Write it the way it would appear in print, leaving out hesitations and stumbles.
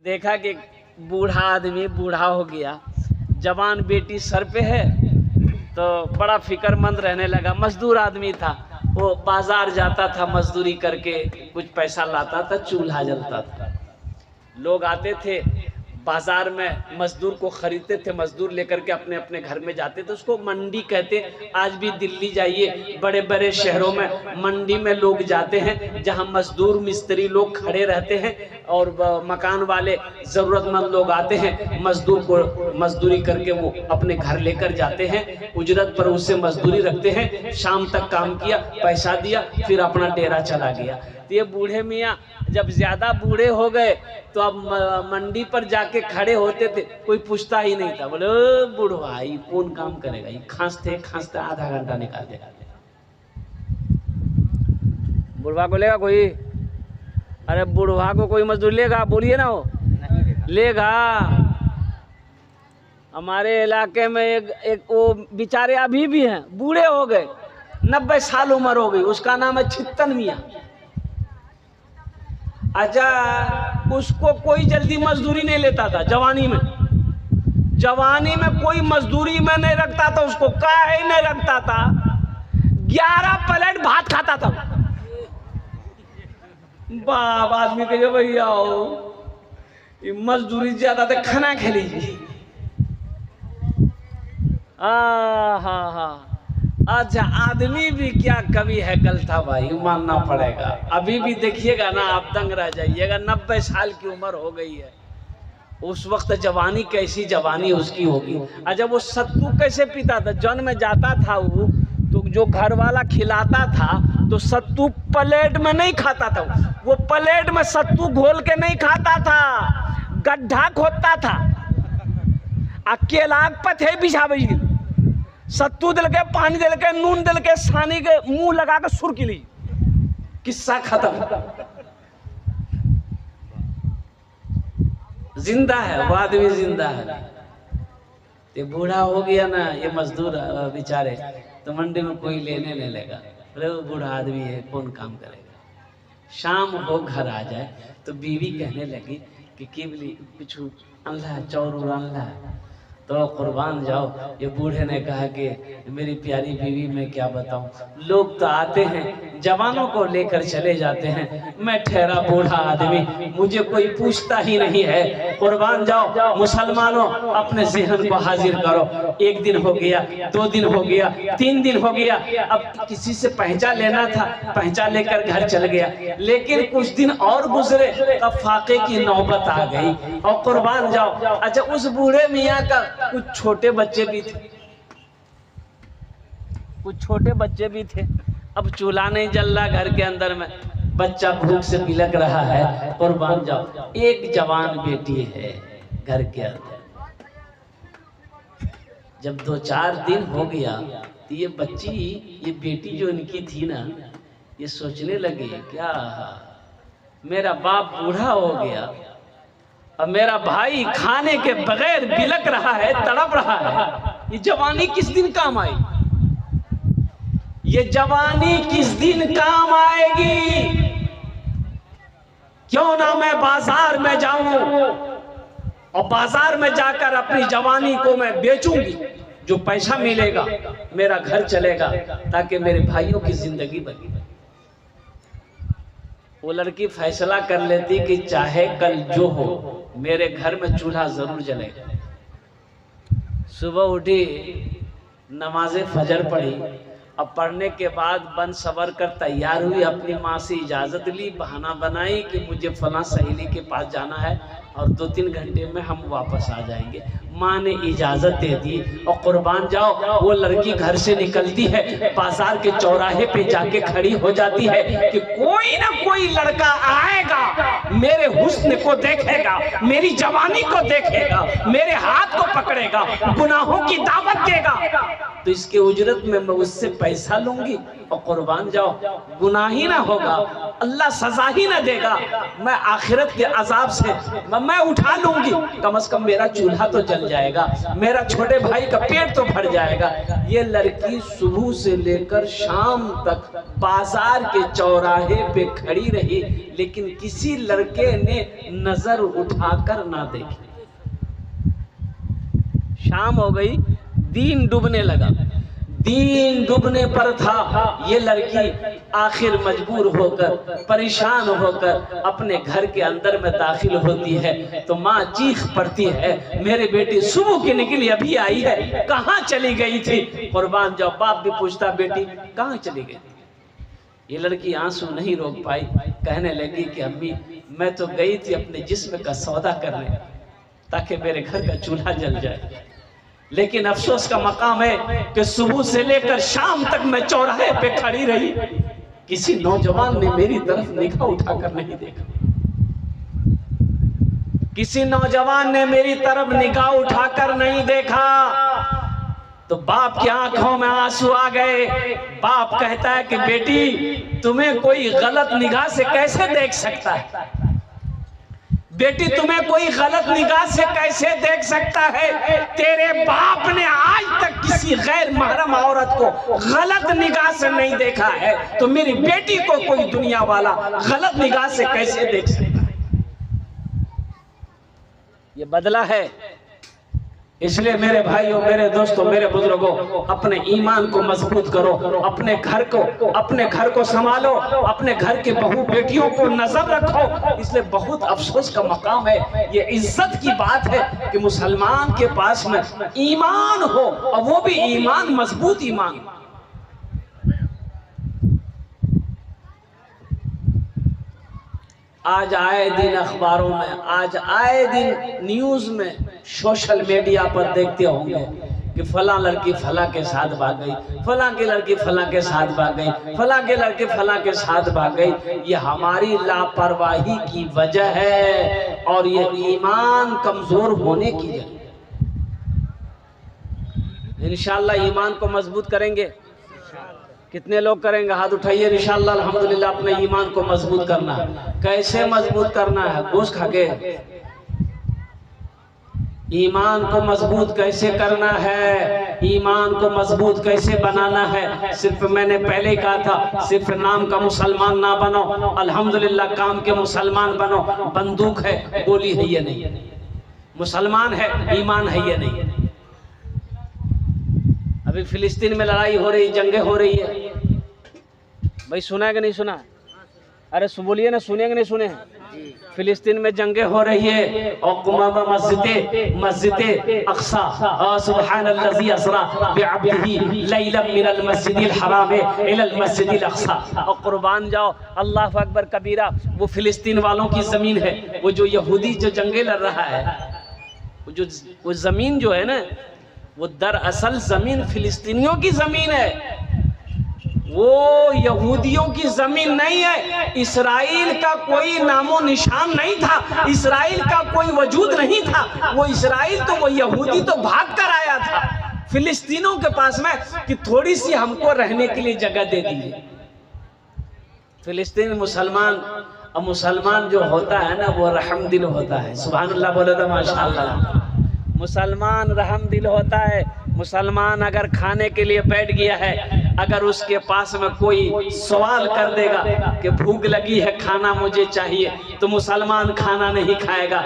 देखा कि बूढ़ा आदमी बूढ़ा हो गया, जवान बेटी सर पे है, तो बड़ा फिक्रमंद रहने लगा। मजदूर आदमी था, वो बाजार जाता था, मजदूरी करके कुछ पैसा लाता था, चूल्हा जलता था। लोग आते थे बाजार में, मजदूर को खरीदते थे, मजदूर लेकर के अपने अपने घर में जाते थे। उसको मंडी कहते। आज भी दिल्ली जाइए, बड़े बड़े शहरों में मंडी में लोग जाते हैं, जहां मजदूर मिस्त्री लोग खड़े रहते हैं और मकान वाले जरूरतमंद लोग आते हैं, मजदूर को मजदूरी करके वो अपने घर लेकर जाते हैं, उजरत पर उससे मजदूरी रखते हैं। शाम तक काम किया, पैसा दिया, फिर अपना डेरा चला गया। तो ये बूढ़े मियाँ जब ज्यादा बूढ़े हो गए तो अब मंडी पर जाके खड़े होते थे, कोई पूछता ही नहीं था। बोले बूढ़ा ये कौन काम करेगा, ये खांसते खांसते आधा घंटा निकाल देगा। बुढ़वा को लेगा कोई? अरे बुढ़वा को कोई मजदूर लेगा? बोलिए ना, वो लेगा। हमारे इलाके में एक वो बेचारे अभी भी हैं, बूढ़े हो गए, 90 साल उम्र हो गई, उसका नाम है छित्तन मियाँ। अच्छा, उसको कोई जल्दी मजदूरी नहीं लेता था जवानी में। जवानी में कोई मजदूरी में नहीं रखता था उसको, काहे नहीं रखता था? 11 प्लेट भात खाता था। बाप आदमी कहे भैया मजदूरी ज्यादा तो खाना खा लीजिए। हाँ, अच्छा, आदमी भी क्या कभी हैकल था भाई, मानना पड़ेगा। अभी भी देखिएगा ना, आप दंग रह जाइएगा। 90 साल की उम्र हो गई है। उस वक्त जवानी कैसी जवानी उसकी होगी। अच्छा, वो सत्तू कैसे पीता था? जन में जाता था वो, तो जो घर वाला खिलाता था तो सत्तू प्लेट में नहीं खाता था, वो प्लेट में सत्तू घोल के नहीं खाता था, गड्ढा खोदता था, अकेला पथे बिछावे, सत्तू दिल के, पानी दिल के, नून दिल के, सानी के मुंह लगा के सुर की ली, किस्सा खत्म। जिंदा है वो आदमी, जिंदा है। ये बूढ़ा हो गया ना ये मजदूर बेचारे, तो मंडी में कोई लेने नहीं लेगा। अरे वो बूढ़ा आदमी है, कौन काम करेगा? शाम हो घर आ जाए तो बीवी कहने लगी कि केवली कुछ अल्लाह चौर अल्लाह, तो कुर्बान जाओ। ये बूढ़े ने कहा कि मेरी प्यारी बीवी मैं क्या बताऊं, लोग तो आते हैं जवानों को लेकर चले जाते हैं, मैं ठहरा बूढ़ा आदमी, मुझे कोई पूछता ही नहीं है। कुर्बान जाओ मुसलमानों, अपने ज़हन को हाजिर करो। 1 दिन हो गया, 2 दिन हो गया, 3 दिन हो गया, अब किसी से पहचान लेना था, पहचान लेकर घर चल गया। लेकिन कुछ दिन और गुजरे, अब फाके की नौबत आ गई और कुर्बान जाओ। अच्छा, उस बूढ़े मियाँ का कुछ छोटे बच्चे भी थे, कुछ छोटे बच्चे भी थे। अब चूल्हा नहीं जल रहा घर के अंदर में, बच्चा भूख से बिलक रहा है। कुर्बान जाओ, एक जवान बेटी है घर के अंदर। जब 2-4 दिन हो गया तो ये बच्ची, ये बेटी जो इनकी थी ना, ये सोचने लगी क्या मेरा बाप बूढ़ा हो गया, अब मेरा भाई खाने के बगैर बिलक रहा है, तड़प रहा है, ये जवानी किस दिन काम आई? ये जवानी किस दिन काम आएगी? क्यों ना मैं बाजार में जाऊं और बाजार में जाकर अपनी जवानी को मैं बेचूंगी, जो पैसा मिलेगा मेरा घर चलेगा, ताकि मेरे भाइयों की जिंदगी बनी। वो लड़की फैसला कर लेती कि चाहे कल जो हो, मेरे घर में चूल्हा जरूर जलेगा। सुबह उठी, नमाज़े फजर पढ़ी, अब पढ़ने के बाद बन सवर कर तैयार हुई, अपनी माँ से इजाज़त ली, बहाना बनाई कि मुझे फला सहेली के पास जाना है और 2-3 घंटे में हम वापस आ जाएंगे। माँ ने इजाज़त दे दी और कुर्बान जाओ, वो लड़की घर से निकलती है, बाजार के चौराहे पे जाके खड़ी हो जाती है कि कोई ना कोई लड़का आएगा, मेरे हुस्न को देखेगा, मेरी जवानी को देखेगा, मेरे हाथ को पकड़ेगा, गुनाहों की दावत देगा, तो इसके उजरत में मैं उससे पैसा लूंगी और कुर्बान जाओ, गुनाह ही ना होगा, अल्लाह सजा ही ना देगा, मैं आखिरत के अजाब से मैं अब मैं उठा लूंगी, कम से कम मेरा चूल्हा तो जल जाएगा, मेरा छोटे भाई का पेट तो भर जाएगा। ये लड़की सुबह से लेकर शाम तक बाजार के चौराहे पे खड़ी रही, लेकिन किसी लड़के ने नजर उठाकर ना देखी। शाम हो गई, दिन डूबने लगा, दिन डूबने पर था। ये लड़की आखिर मजबूर होकर, परेशान होकर अपने घर के अंदर में दाखिल होती है तो माँ चीख पड़ती है, मेरे बेटी सुबह की निकली अभी आई है, कहाँ चली गई थी? कुर्बान जाओ, बाप भी पूछता बेटी कहाँ चली गई? ये लड़की आंसू नहीं रोक पाई, कहने लगी कि अम्मी मैं तो गई थी अपने जिस्म का सौदा करने ताकि मेरे घर का चूल्हा जल जाए, लेकिन अफसोस का मकाम है कि सुबह से लेकर शाम तक मैं चौराहे पे खड़ी रही, किसी नौजवान ने मेरी तरफ निगाह उठाकर नहीं देखा, किसी नौजवान ने मेरी तरफ निगाह उठाकर नहीं देखा। तो बाप की आंखों में आंसू आ गए। बाप कहता है कि बेटी तुम्हें कोई गलत निगाह से कैसे देख सकता है, बेटी तुम्हें कोई गलत निगाह से कैसे देख सकता है? तेरे बाप ने आज तक किसी गैर महरम औरत को गलत निगाह से नहीं देखा है, तो मेरी बेटी को कोई दुनिया वाला गलत निगाह से कैसे देख सकता है? ये बदला है। इसलिए मेरे भाइयों, मेरे दोस्तों, मेरे बुजुर्गों, अपने ईमान को मजबूत करो, अपने घर को संभालो, अपने घर के बहू बेटियों को नजर रखो। इसलिए बहुत अफसोस का मकाम है, ये इज्जत की बात है कि मुसलमान के पास में ईमान हो, और वो भी ईमान मजबूत ईमान। आज आए दिन अखबारों में, आज आए दिन न्यूज में, सोशल मीडिया पर देखते होंगे कि फला लड़की फला के साथ भाग गई, फला की लड़की फला के साथ भाग गई, फला के लड़के फला के साथ भाग गई। ये हमारी लापरवाही की वजह है और ये ईमान कमजोर होने की वजह। इंशाअल्लाह ईमान को मजबूत करेंगे। कितने लोग करेंगे? हाथ उठाइए। इंशाअल्लाह अल्हम्दुलिल्लाह अपने ईमान को मजबूत करना है। कैसे मजबूत करना है? गोश्त खा के ईमान को मजबूत कैसे करना है, ईमान को मजबूत कैसे बनाना है? सिर्फ मैंने पहले ही कहा था, सिर्फ नाम का मुसलमान ना बनो, अल्हम्दुलिल्लाह काम के मुसलमान बनो। बंदूक है, गोली है ये नहीं, मुसलमान है, ईमान है ये नहीं। अभी फिलिस्तीन में लड़ाई हो रही, जंगे हो रही है, भाई सुना है कि नहीं सुना? अरे बोलिए ना, सुने कि नहीं सुने? फिलिस्तीन में जंगे हो रही है और मस्जिद अक्सा, सुब्हानल्लज़ी असरा बिअब्दिही लैलन मिनल मस्जिदिल हराम इलल मस्जिदिल अक्सा। और कुर्बान जाओ, अल्लाहु अकबर कबीरा। वो फिलिस्तीन वालों की जमीन है, वो जो यहूदी जो जंगे लड़ रहा है, वो जमीन जो है ना, वो दरअसल जमीन फिलिस्तीनियों की जमीन है, वो यहूदियों की जमीन नहीं है। इस्राइल का कोई नामो निशान नहीं था, इस्राइल का कोई वजूद नहीं था। वो इस्राइल तो, वो यहूदी तो भाग कर आया था फिलिस्तीनों के पास में कि थोड़ी सी हमको रहने के लिए जगह दे दीजिए। फिलिस्तीन मुसलमान, और मुसलमान जो होता है ना वो रहमदिल होता है। सुभानअल्लाह बोले तो माशाअल्लाह। मुसलमान रहमदिल होता है। मुसलमान अगर खाने के लिए बैठ गया है, अगर उसके पास में कोई सवाल कर देगा कि भूख लगी है, खाना मुझे चाहिए, तो मुसलमान खाना नहीं खाएगा।